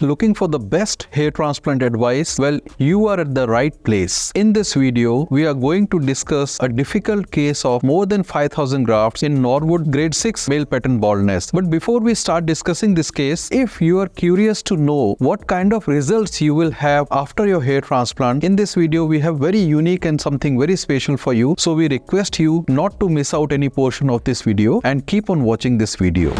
Looking for the best hair transplant advice? Well, you are at the right place. In this video, we are going to discuss a difficult case of more than 5,000 grafts in Norwood grade 6 male pattern baldness. But before we start discussing this case, if you are curious to know what kind of results you will have after your hair transplant, in this video we have very unique and something very special for you. So we request you not to miss out any portion of this video and keep on watching this video.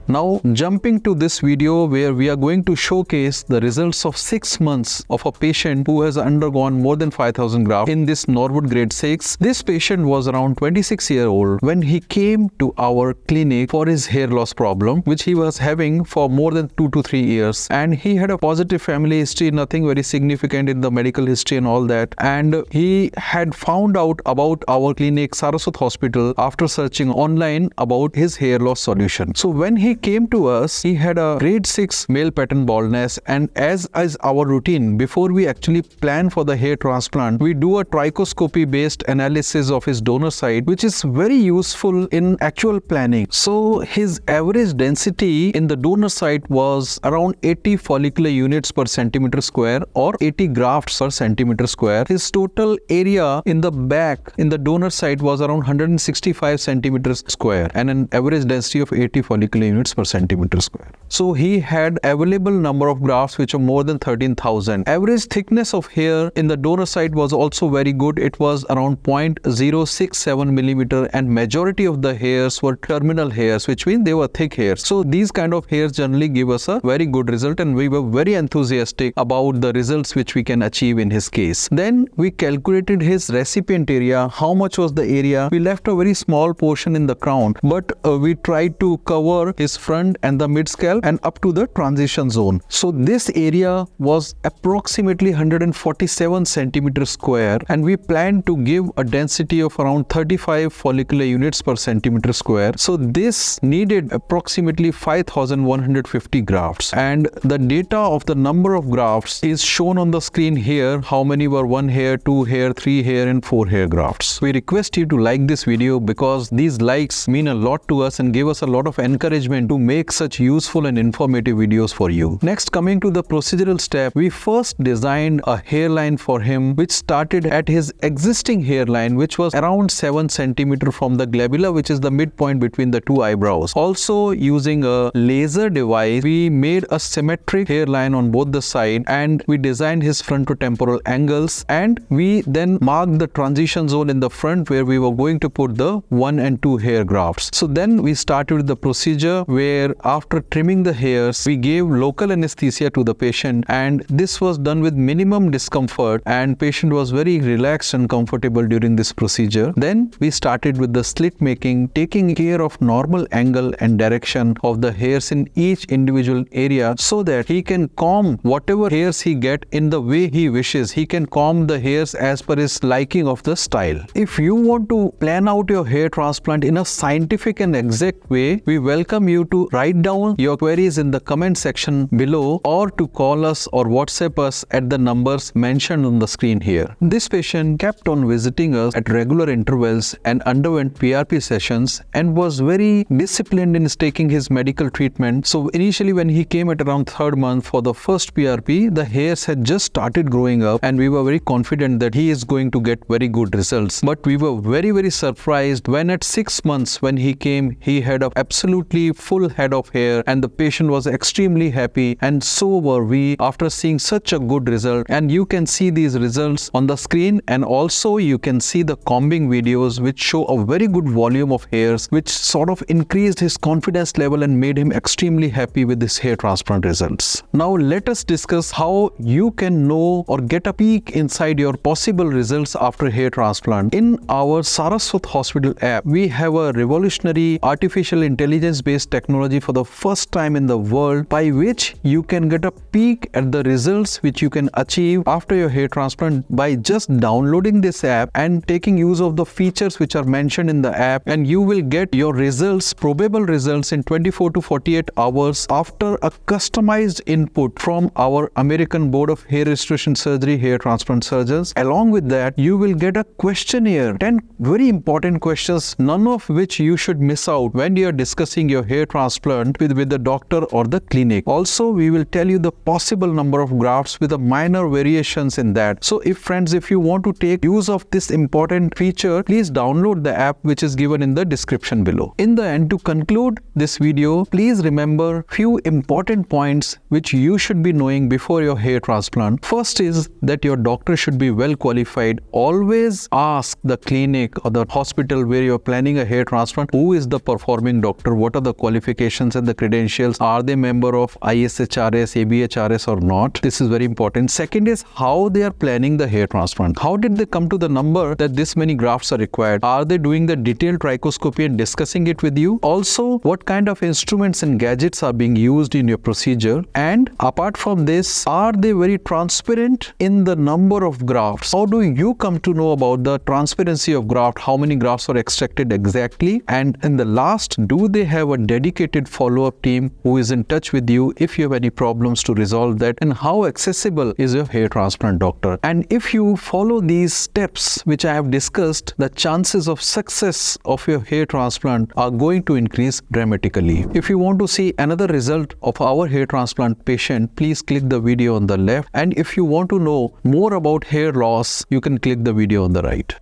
Now jumping to this video where we are going to showcase the results of 6 months of a patient who has undergone more than 5,000 grafts in this Norwood grade 6. This patient was around 26 years old when he came to our clinic for his hair loss problem, which he was having for more than 2 to 3 years. And he had a positive family history, nothing very significant in the medical history and all that. And he had found out about our clinic, Saraswat Hospital, after searching online about his hair loss solution. So when he came to us, he had a grade 6 male pattern baldness, and as is our routine, before we actually plan for the hair transplant, we do a trichoscopy based analysis of his donor site, which is very useful in actual planning. So his average density in the donor site was around 80 follicular units per centimeter square or 80 grafts per centimeter square. His total area in the back in the donor site was around 165 centimeters square and an average density of 80 follicular units per centimeter square. So he had available number of grafts which are more than 13,000. Average thickness of hair in the donor site was also very good. It was around 0.067 millimeter, and majority of the hairs were terminal hairs, which means they were thick hairs. So these kind of hairs generally give us a very good result, and we were very enthusiastic about the results which we can achieve in his case. Then we calculated his recipient area. How much was the area? We left a very small portion in the crown, but we tried to cover his front and the mid scalp and up to the transition zone. So this area was approximately 147 centimeters square, and we planned to give a density of around 35 follicular units per centimeter square. So this needed approximately 5,150 grafts, and the data of the number of grafts is shown on the screen here. How many were 1 hair, 2 hair, 3 hair and 4 hair grafts. We request you to like this video because these likes mean a lot to us and give us a lot of encouragement to make such useful and informative videos for you. Next, coming to the procedural step, we first designed a hairline for him which started at his existing hairline, which was around 7 centimeters from the glabella, which is the midpoint between the two eyebrows. Also using a laser device, we made a symmetric hairline on both the sides, and we designed his frontotemporal angles, and we then marked the transition zone in the front where we were going to put the 1 and 2 hair grafts. So then we started with the procedure where after trimming the hairs, we gave local anesthesia to the patient, and this was done with minimum discomfort, and patient was very relaxed and comfortable during this procedure. Then we started with the slit making, taking care of normal angle and direction of the hairs in each individual area so that he can comb whatever hairs he get in the way he wishes. He can comb the hairs as per his liking of the style. If you want to plan out your hair transplant in a scientific and exact way, we welcome you to write down your queries in the comment section below or to call us or WhatsApp us at the numbers mentioned on the screen here. This patient kept on visiting us at regular intervals and underwent PRP sessions and was very disciplined in taking his medical treatment. So initially when he came at around 3rd month for the first PRP, the hairs had just started growing up and we were very confident that he is going to get very good results. But we were very surprised when at 6 months when he came, he had a absolutely full head of hair and the patient was extremely happy, and so were we after seeing such a good result. And you can see these results on the screen, and also you can see the combing videos which show a very good volume of hairs, which sort of increased his confidence level and made him extremely happy with his hair transplant results. Now let us discuss how you can know or get a peek inside your possible results after hair transplant. In our Saraswat Hospital app, we have a revolutionary artificial intelligence based technology for the first time in the world, by which you can get a peek at the results which you can achieve after your hair transplant by just downloading this app and taking use of the features which are mentioned in the app, and you will get your results, probable results, in 24 to 48 hours after a customized input from our American Board of Hair Restoration Surgery hair transplant surgeons. Along with that, you will get a questionnaire, 10 very important questions, none of which you should miss out when you are discussing your hair transplant with the doctor or the clinic. Also, we will tell you the possible number of grafts with the minor variations in that. So if you want to take use of this important feature, please download the app which is given in the description below. In the end, to conclude this video, please remember few important points which you should be knowing before your hair transplant. First is that your doctor should be well qualified. Always ask the clinic or the hospital where you're planning a hair transplant, who is the performing doctor, what are the qualifications and the credentials, are they member of ISHRS, ABHRS or not. This is very important. Second is how they are planning the hair transplant. How did they come to the number that this many grafts are required? Are they doing the detailed trichoscopy and discussing it with you? Also, what kind of instruments and gadgets are being used in your procedure? And apart from this, are they very transparent in the number of grafts? How do you come to know about the transparency of graft? How many grafts are extracted exactly? And in the last, do they have a dedicated follow-up team who is in touch with you if you have any problems to resolve that? And how accessible is your hair transplant doctor? And if you follow these steps which I have discussed, the chances of success of your hair transplant are going to increase dramatically. If you want to see another result of our hair transplant patient, please click the video on the left. And if you want to know more about hair loss, you can click the video on the right.